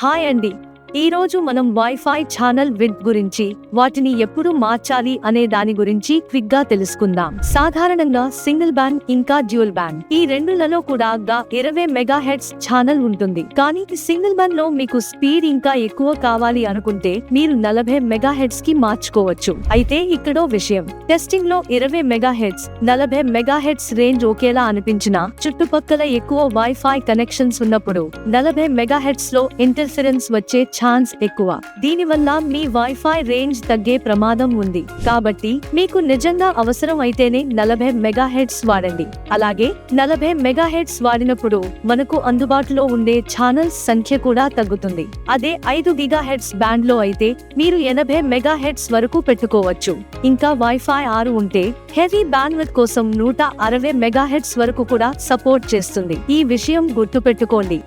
Hi అండి. ఈ రోజు మనం వైఫై ఛానల్ విడ్త్ గురించి, వాటిని ఎప్పుడు మార్చాలి అనే దాని గురించి క్విక్ గా తెలుసుకుందాం. సాధారణంగా సింగిల్ బ్యాండ్ ఇంకా డ్యూయల్ బ్యాండ్ ఈ రెండులలో కూడా 20 మెగాహెర్ట్జ్ ఛానల్ ఉంటుంది. కానీ సింగిల్ బ్యాండ్ లో మీకు స్పీడ్ ఇంకా ఎక్కువ కావాలి అనుకుంటే మీరు 40 మెగాహెర్ట్జ్ కి మార్చుకోవచ్చు. అయితే ఇక్కడో విషయం, టెస్టింగ్ లో 20 మెగాహెర్ట్జ్ 40 మెగాహెర్ట్జ్ రేంజ్ ఒకేలా అనిపించినా చుట్టుపక్కల ఎక్కువ వైఫై కనెక్షన్స్ ఉన్నప్పుడు 40 మెగాహెర్ట్జ్ లో ఇంటర్ఫరెన్స్ వచ్చే ఛాన్స్ ఎక్కువ. దీనివల్ల మీ వైఫై రేంజ్ తగ్గే ప్రమాదం ఉంది. కాబట్టి మీకు నిజంగా అవసరం అయితేనే 40 మెగాహెర్ట్జ్ వాడండి. అలాగే 40 మెగాహెర్ట్జ్ వాడినప్పుడు మనకు అందుబాటులో ఉండే ఛానల్స్ సంఖ్య కూడా తగ్గుతుంది. అదే 5 గిగాహెర్ట్జ్ బ్యాండ్ లో అయితే మీరు 80 మెగాహెర్ట్జ్ వరకు పెట్టుకోవచ్చు. ఇంకా వైఫై 6 ఉంటే హెవీ బ్యాండ్విడ్త్ కోసం 160 మెగాహెర్ట్జ్ వరకు కూడా సపోర్ట్ చేస్తుంది. ఈ విషయం గుర్తుపెట్టుకోండి.